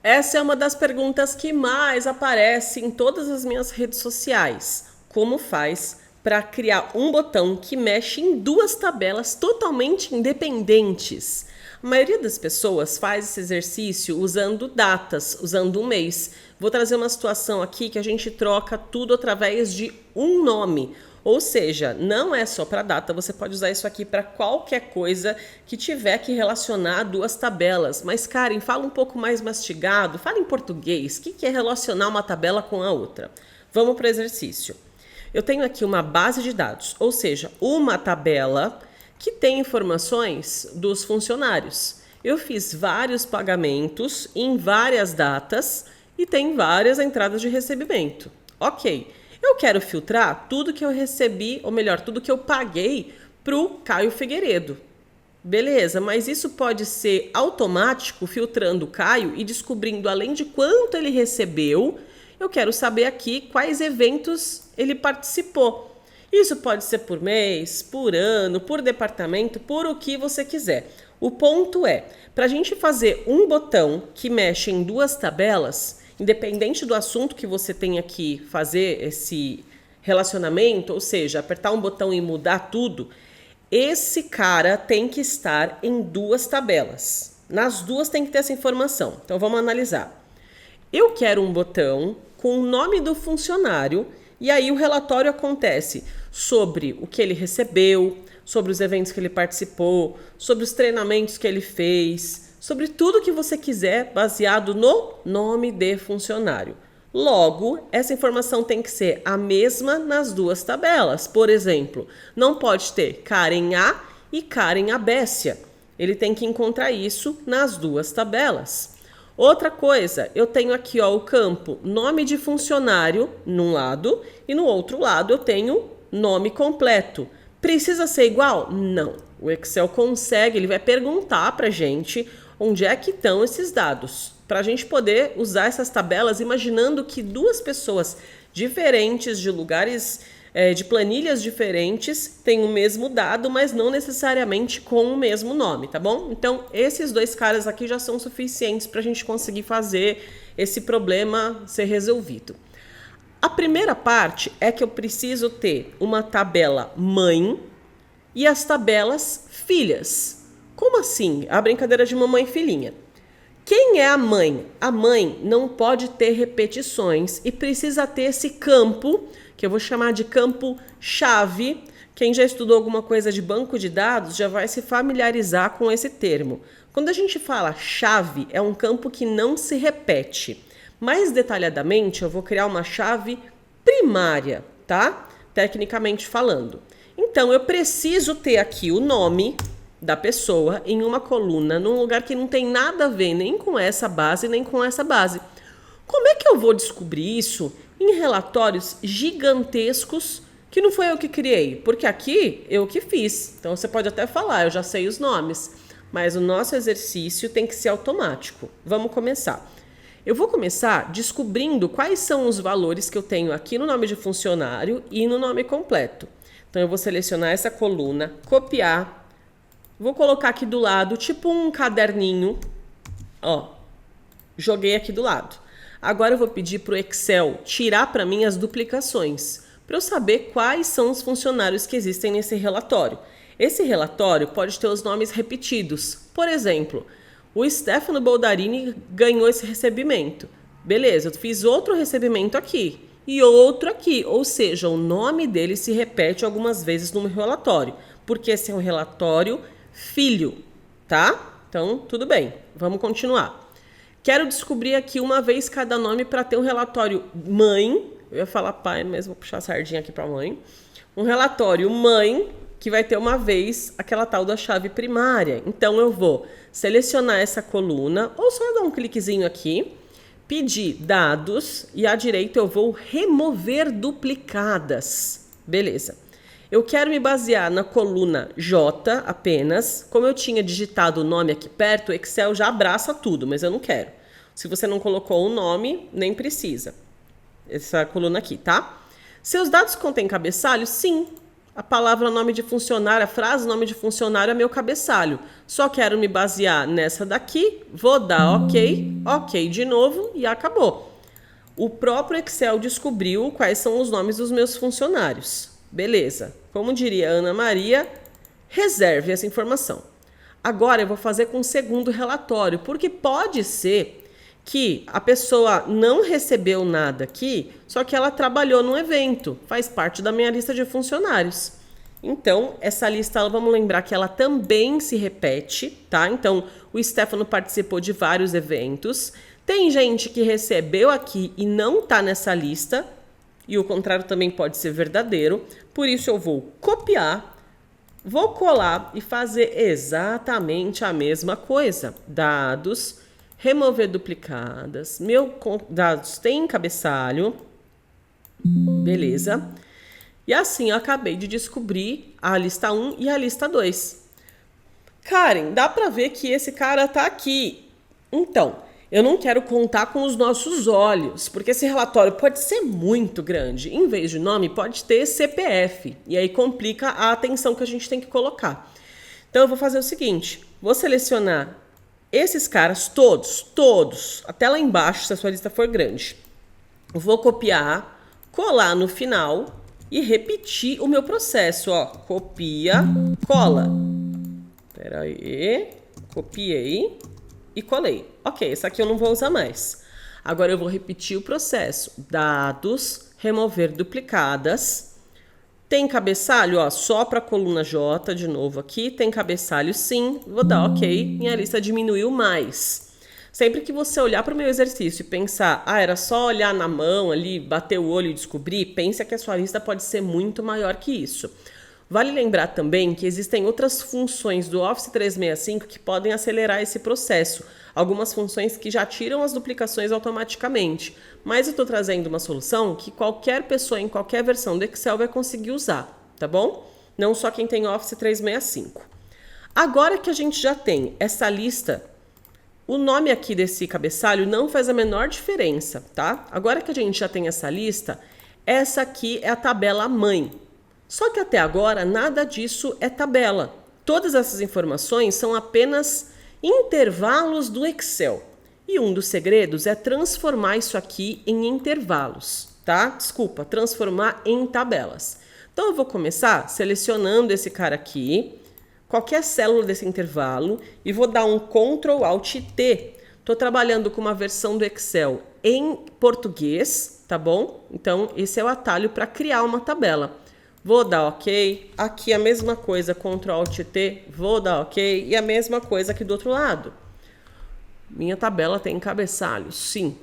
Essa é uma das perguntas que mais aparece em todas as minhas redes sociais. Como faz para criar um botão que mexe em duas tabelas totalmente independentes? A maioria das pessoas faz esse exercício usando datas, usando um mês. Vou trazer uma situação aqui que a gente troca tudo através de um nome. Ou seja, não é só para data, você pode usar isso aqui para qualquer coisa que tiver que relacionar duas tabelas. Mas, Karen, fala um pouco mais mastigado, fala em português. O que é relacionar uma tabela com a outra? Vamos para o exercício. Eu tenho aqui uma base de dados, ou seja, uma tabela que tem informações dos funcionários. Eu fiz vários pagamentos em várias datas e tem várias entradas de recebimento. Ok. Eu quero filtrar tudo que eu recebi, ou melhor, tudo que eu paguei para o Caio Figueiredo. Beleza, mas isso pode ser automático, filtrando o Caio e descobrindo, além de quanto ele recebeu, eu quero saber aqui quais eventos ele participou. Isso pode ser por mês, por ano, por departamento, por o que você quiser. O ponto é, para a gente fazer um botão que mexe em duas tabelas, independente do assunto que você tenha que fazer esse relacionamento, ou seja, apertar um botão e mudar tudo, esse cara tem que estar em duas tabelas. Nas duas tem que ter essa informação. Então vamos analisar. Eu quero um botão com o nome do funcionário e aí o relatório acontece sobre o que ele recebeu, sobre os eventos que ele participou, sobre os treinamentos que ele fez, sobre tudo que você quiser baseado no nome de funcionário. Logo, essa informação tem que ser a mesma nas duas tabelas. Por exemplo, não pode ter Karen A e Karen Abécia. Ele tem que encontrar isso nas duas tabelas. Outra coisa, eu tenho aqui o campo nome de funcionário num lado e no outro lado eu tenho nome completo. Precisa ser igual? Não. O Excel consegue, ele vai perguntar para a gente onde é que estão esses dados, para a gente poder usar essas tabelas imaginando que duas pessoas diferentes, de lugares, de planilhas diferentes, têm o mesmo dado, mas não necessariamente com o mesmo nome, tá bom? Então, esses dois caras aqui já são suficientes para a gente conseguir fazer esse problema ser resolvido. A primeira parte é que eu preciso ter uma tabela mãe e as tabelas filhas. Como assim? A brincadeira de mamãe e filhinha. Quem é a mãe? A mãe não pode ter repetições e precisa ter esse campo, que eu vou chamar de campo chave. Quem já estudou alguma coisa de banco de dados já vai se familiarizar com esse termo. Quando a gente fala chave, é um campo que não se repete. Mais detalhadamente, eu vou criar uma chave primária, tá? Tecnicamente falando. Então, eu preciso ter aqui o nome da pessoa em uma coluna, num lugar que não tem nada a ver nem com essa base, nem com essa base. Como é que eu vou descobrir isso em relatórios gigantescos que não foi eu que criei? Porque aqui eu que fiz. Então, você pode até falar, eu já sei os nomes. Mas o nosso exercício tem que ser automático. Vamos começar. Eu vou começar descobrindo quais são os valores que eu tenho aqui no nome de funcionário e no nome completo. Então, eu vou selecionar essa coluna, copiar, vou colocar aqui do lado, tipo um caderninho, ó, joguei aqui do lado. Agora eu vou pedir para o Excel tirar para mim as duplicações, para eu saber quais são os funcionários que existem nesse relatório. Esse relatório pode ter os nomes repetidos. Por exemplo, o Stefano Boldarini ganhou esse recebimento. Beleza, eu fiz outro recebimento aqui e outro aqui. Ou seja, o nome dele se repete algumas vezes no relatório, porque esse é um relatório filho, tá? Então, tudo bem. Vamos continuar. Quero descobrir aqui uma vez cada nome para ter um relatório mãe. Eu ia falar pai, mas vou puxar a sardinha aqui para mãe. Um relatório mãe que vai ter uma vez aquela tal da chave primária. Então, eu vou selecionar essa coluna, ou só dar um cliquezinho aqui, pedir dados, e à direita eu vou remover duplicadas. Beleza. Eu quero me basear na coluna J apenas. Como eu tinha digitado o nome aqui perto, o Excel já abraça tudo, mas eu não quero. Se você não colocou o nome, nem precisa. Essa coluna aqui, tá? Seus dados contêm cabeçalho? Sim. A palavra nome de funcionário, a frase nome de funcionário é meu cabeçalho. Só quero me basear nessa daqui, vou dar ok, ok de novo e acabou. O próprio Excel descobriu quais são os nomes dos meus funcionários. Beleza. Como diria Ana Maria, reserve essa informação. Agora eu vou fazer com o segundo relatório, porque pode ser que a pessoa não recebeu nada aqui, só que ela trabalhou num evento, faz parte da minha lista de funcionários. Então, essa lista, vamos lembrar que ela também se repete, tá? Então, o Stefano participou de vários eventos. Tem gente que recebeu aqui e não tá nessa lista, e o contrário também pode ser verdadeiro. Por isso, eu vou copiar, vou colar e fazer exatamente a mesma coisa. Dados, remover duplicadas, dados tem cabeçalho, beleza. E assim eu acabei de descobrir a lista 1 e a lista 2. Karen, dá pra ver que esse cara tá aqui. Então, eu não quero contar com os nossos olhos, porque esse relatório pode ser muito grande. Em vez de nome, pode ter CPF. E aí complica a atenção que a gente tem que colocar. Então, eu vou fazer o seguinte. Vou selecionar esses caras todos, até lá embaixo, se a sua lista for grande. Vou copiar, colar no final e repetir o meu processo, ó. Copia, cola. Espera aí. Copiei e colei. Ok, essa aqui eu não vou usar mais. Agora eu vou repetir o processo. Dados, remover duplicadas. Tem cabeçalho, ó, só para a coluna J, de novo aqui. Tem cabeçalho sim, vou dar ok. Minha lista diminuiu mais. Sempre que você olhar para o meu exercício e pensar, era só olhar na mão ali, bater o olho e descobrir, pense que a sua lista pode ser muito maior que isso. Vale lembrar também que existem outras funções do Office 365 que podem acelerar esse processo. Algumas funções que já tiram as duplicações automaticamente. Mas eu estou trazendo uma solução que qualquer pessoa em qualquer versão do Excel vai conseguir usar, tá bom? Não só quem tem Office 365. Agora que a gente já tem essa lista, o nome aqui desse cabeçalho não faz a menor diferença, tá? Agora que a gente já tem essa lista, essa aqui é a tabela mãe. Só que até agora nada disso é tabela. Todas essas informações são apenas intervalos do Excel. E um dos segredos é transformar isso aqui em intervalos, tá? Desculpa, transformar em tabelas. Então eu vou começar selecionando esse cara aqui, qualquer célula desse intervalo, e vou dar um Ctrl Alt T. Estou trabalhando com uma versão do Excel em português, tá bom? Então esse é o atalho para criar uma tabela. Vou dar ok, aqui a mesma coisa, Ctrl Alt T, vou dar ok, e a mesma coisa aqui do outro lado. Minha tabela tem cabeçalho, sim.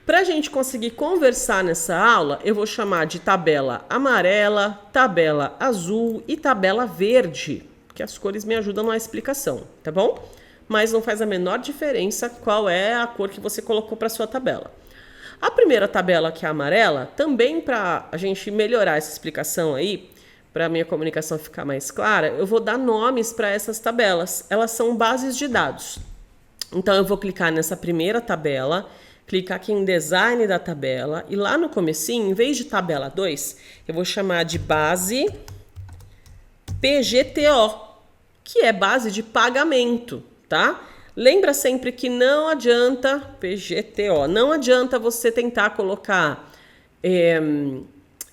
Para a gente conseguir conversar nessa aula, eu vou chamar de tabela amarela, tabela azul e tabela verde, que as cores me ajudam na explicação, tá bom? Mas não faz a menor diferença qual é a cor que você colocou para sua tabela. A primeira tabela, que é a amarela, também para a gente melhorar essa explicação aí, para a minha comunicação ficar mais clara, eu vou dar nomes para essas tabelas. Elas são bases de dados. Então, eu vou clicar nessa primeira tabela, clicar aqui em Design da tabela, e lá no comecinho, em vez de tabela 2, eu vou chamar de base PGTO, que é base de pagamento, tá? Lembra sempre que não adianta, PGTO, não adianta você tentar colocar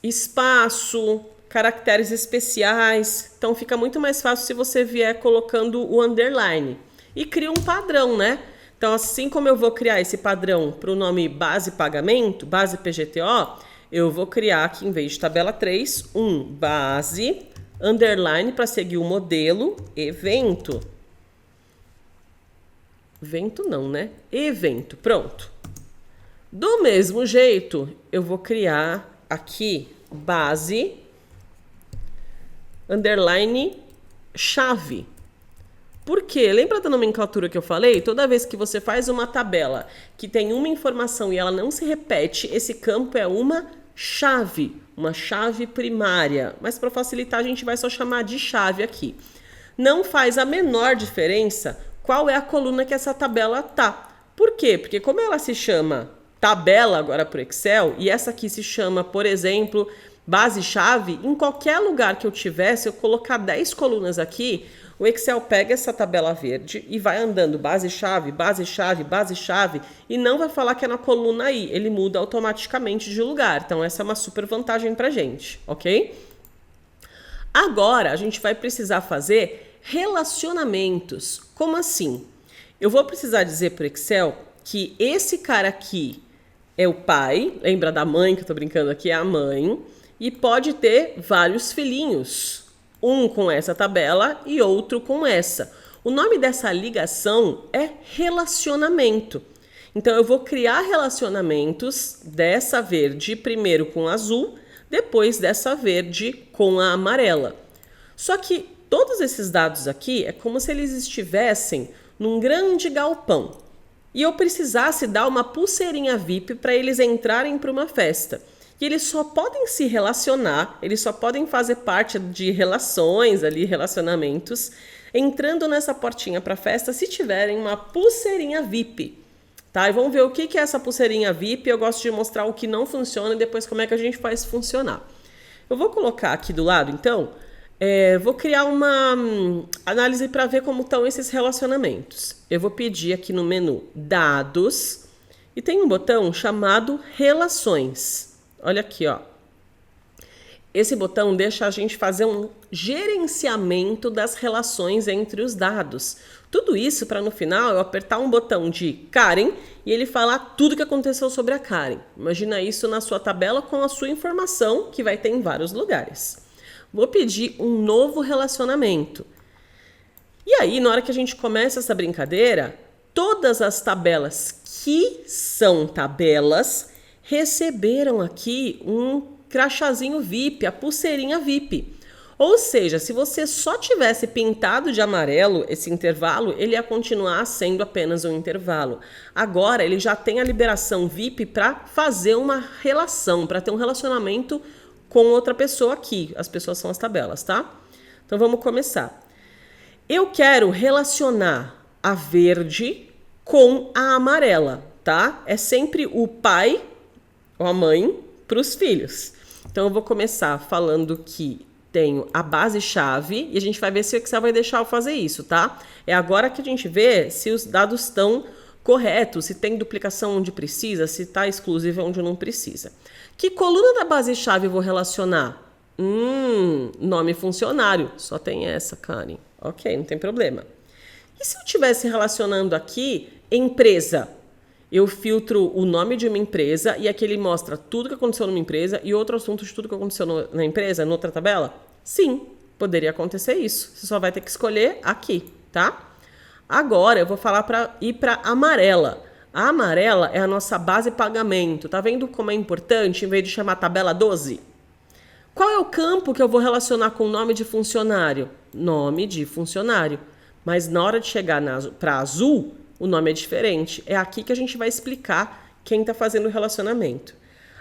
espaço, caracteres especiais. Então fica muito mais fácil se você vier colocando o underline. E cria um padrão, né? Então assim como eu vou criar esse padrão para o nome base pagamento, base PGTO, eu vou criar aqui em vez de tabela 3, um base, underline para seguir o modelo, evento. Evento não, né? Evento, pronto. Do mesmo jeito, eu vou criar aqui base, underline, chave. Por quê? Lembra da nomenclatura que eu falei? Toda vez que você faz uma tabela que tem uma informação e ela não se repete, esse campo é uma chave primária. Mas para facilitar, a gente vai só chamar de chave aqui. Não faz a menor diferença qual é a coluna que essa tabela tá. Por quê? Porque como ela se chama tabela agora para o Excel, e essa aqui se chama, por exemplo, base-chave, em qualquer lugar que eu tiver, se eu colocar 10 colunas aqui, o Excel pega essa tabela verde e vai andando base-chave, base-chave, base-chave e não vai falar que é na coluna I, ele muda automaticamente de lugar. Então essa é uma super vantagem pra gente, ok? Agora a gente vai precisar fazer relacionamentos. Como assim? Eu vou precisar dizer para o Excel que esse cara aqui é o pai, lembra da mãe que eu tô brincando aqui, é a mãe, e pode ter vários filhinhos, um com essa tabela e outro com essa. O nome dessa ligação é relacionamento. Então eu vou criar relacionamentos dessa verde primeiro com azul, depois dessa verde com a amarela. Só que todos esses dados aqui é como se eles estivessem num grande galpão e eu precisasse dar uma pulseirinha VIP para eles entrarem para uma festa. E eles só podem se relacionar, eles só podem fazer parte de relações ali, relacionamentos, entrando nessa portinha para a festa se tiverem uma pulseirinha VIP. Tá? E vamos ver o que é essa pulseirinha VIP. Eu gosto de mostrar o que não funciona e depois como é que a gente faz funcionar. Eu vou colocar aqui do lado, então, vou criar uma análise para ver como estão esses relacionamentos. Eu vou pedir aqui no menu Dados e tem um botão chamado Relações. Olha aqui, ó. Esse botão deixa a gente fazer um gerenciamento das relações entre os dados. Tudo isso para no final eu apertar um botão de Karen e ele falar tudo o que aconteceu sobre a Karen. Imagina isso na sua tabela com a sua informação que vai ter em vários lugares. Vou pedir um novo relacionamento. E aí, na hora que a gente começa essa brincadeira, todas as tabelas que são tabelas receberam aqui um crachazinho VIP, a pulseirinha VIP. Ou seja, se você só tivesse pintado de amarelo esse intervalo, ele ia continuar sendo apenas um intervalo. Agora ele já tem a liberação VIP para fazer uma relação, para ter um relacionamento com outra pessoa aqui. As pessoas são as tabelas, tá? Então vamos começar. Eu quero relacionar a verde com a amarela, tá? É sempre o pai ou a mãe para os filhos. Então eu vou começar falando que tenho a base-chave e a gente vai ver se o Excel vai deixar eu fazer isso, tá? É agora que a gente vê se os dados estão corretos, se tem duplicação onde precisa, se está exclusivo onde não precisa. Que coluna da base-chave eu vou relacionar? Nome funcionário. Só tem essa, Karen. Ok, não tem problema. E se eu estivesse relacionando aqui empresa? Eu filtro o nome de uma empresa e aqui ele mostra tudo que aconteceu numa empresa e outro assunto de tudo que aconteceu na empresa, noutra tabela? Sim, poderia acontecer isso. Você só vai ter que escolher aqui, tá? Agora eu vou falar para ir para amarela. A amarela é a nossa base pagamento. Tá vendo como é importante em vez de chamar tabela 12? Qual é o campo que eu vou relacionar com o nome de funcionário? Nome de funcionário. Mas na hora de chegar para azul, o nome é diferente. É aqui que a gente vai explicar quem está fazendo o relacionamento.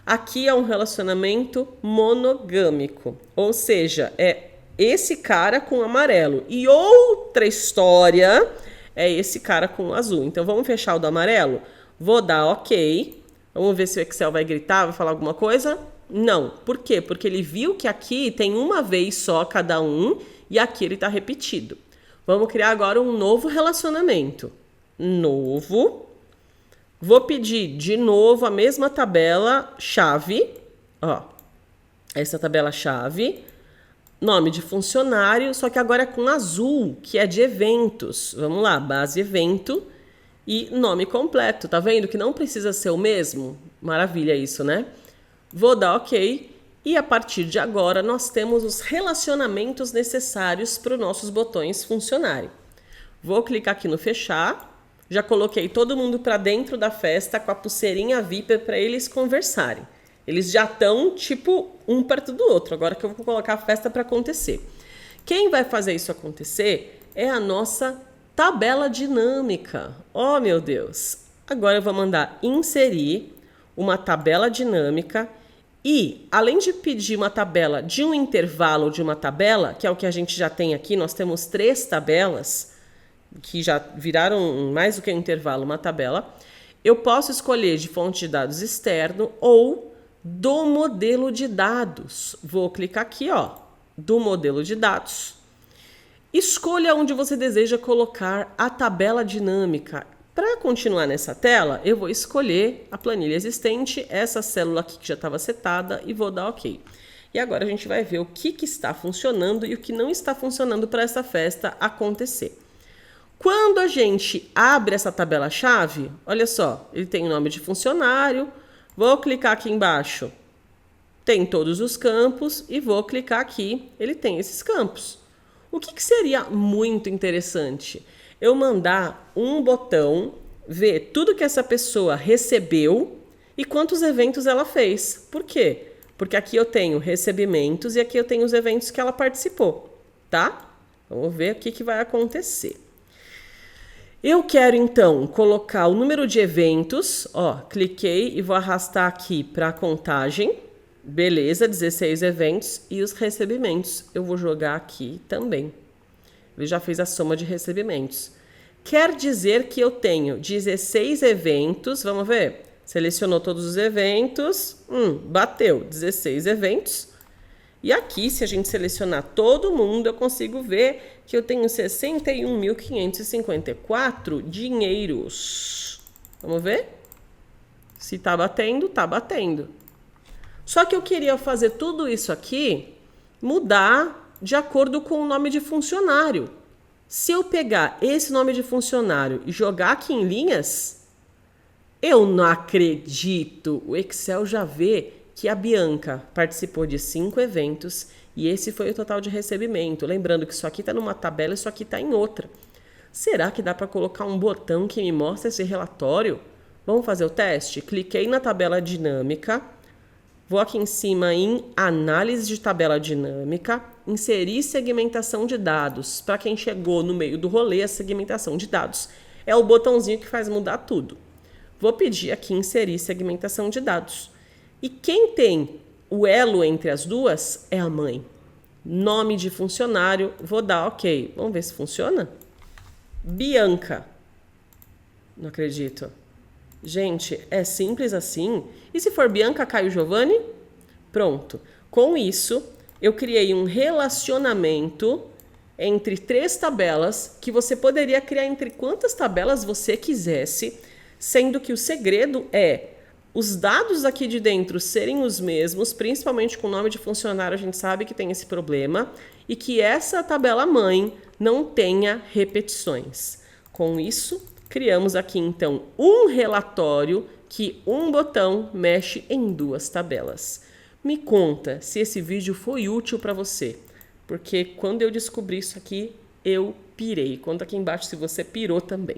Aqui é um relacionamento monogâmico. Ou seja, é esse cara com amarelo. E outra história é esse cara com azul. Então vamos fechar o do amarelo? Vou dar OK. Vamos ver se o Excel vai gritar, vai falar alguma coisa? Não. Por quê? Porque ele viu que aqui tem uma vez só cada um e aqui ele está repetido. Vamos criar agora um novo relacionamento. Novo. Vou pedir de novo a mesma tabela chave. Ó, essa tabela chave. Nome de funcionário, só que agora é com azul, que é de eventos. Vamos lá, base evento e nome completo. Tá vendo que não precisa ser o mesmo? Maravilha isso, né? Vou dar OK. E a partir de agora nós temos os relacionamentos necessários para os nossos botões funcionarem. Vou clicar aqui no fechar. Já coloquei todo mundo para dentro da festa com a pulseirinha VIP para eles conversarem. Eles já estão, tipo, um perto do outro. Agora que eu vou colocar a festa para acontecer. Quem vai fazer isso acontecer é a nossa tabela dinâmica. Oh, meu Deus! Agora eu vou mandar inserir uma tabela dinâmica e, além de pedir uma tabela de um intervalo de uma tabela, que é o que a gente já tem aqui, nós temos 3 tabelas que já viraram mais do que um intervalo, uma tabela. Eu posso escolher de fonte de dados externo ou do modelo de dados. Vou clicar aqui, ó, do modelo de dados. Escolha onde você deseja colocar a tabela dinâmica. Para continuar nessa tela, eu vou escolher a planilha existente, essa célula aqui que já estava setada, e vou dar OK. E agora a gente vai ver o que está funcionando e o que não está funcionando para essa festa acontecer. Quando a gente abre essa tabela-chave, olha só, ele tem o nome de funcionário, vou clicar aqui embaixo, tem todos os campos, e vou clicar aqui, ele tem esses campos. O que seria muito interessante? Eu mandar um botão, ver tudo que essa pessoa recebeu e quantos eventos ela fez. Por quê? Porque aqui eu tenho recebimentos e aqui eu tenho os eventos que ela participou, tá? Vamos ver o que vai acontecer. Eu quero, então, colocar o número de eventos. Ó, cliquei e vou arrastar aqui para a contagem. Beleza, 16 eventos. E os recebimentos eu vou jogar aqui também. Ele já fez a soma de recebimentos. Quer dizer que eu tenho 16 eventos. Vamos ver? Selecionou todos os eventos. Bateu 16 eventos. E aqui, se a gente selecionar todo mundo, eu consigo ver que eu tenho 61.554 dinheiros. Vamos ver? Se tá batendo, tá batendo. Só que eu queria fazer tudo isso aqui mudar de acordo com o nome de funcionário. Se eu pegar esse nome de funcionário e jogar aqui em linhas, eu não acredito. O Excel já vê que a Bianca participou de 5 eventos e esse foi o total de recebimento. Lembrando que isso aqui está numa tabela e isso aqui está em outra. Será que dá para colocar um botão que me mostra esse relatório? Vamos fazer o teste? Cliquei na tabela dinâmica, vou aqui em cima em análise de tabela dinâmica, inserir segmentação de dados. Para quem chegou no meio do rolê, a segmentação de dados é o botãozinho que faz mudar tudo. Vou pedir aqui inserir segmentação de dados. E quem tem o elo entre as duas é a mãe. Nome de funcionário, vou dar OK. Vamos ver se funciona? Bianca. Não acredito. Gente, é simples assim. E se for Bianca, Caio, Giovanni? Pronto. Com isso, eu criei um relacionamento entre 3 tabelas que você poderia criar entre quantas tabelas você quisesse, sendo que o segredo é os dados aqui de dentro serem os mesmos, principalmente com o nome de funcionário, a gente sabe que tem esse problema, e que essa tabela mãe não tenha repetições. Com isso, criamos aqui então um relatório que um botão mexe em 2 tabelas. Me conta se esse vídeo foi útil para você, porque quando eu descobri isso aqui, eu pirei. Conta aqui embaixo se você pirou também.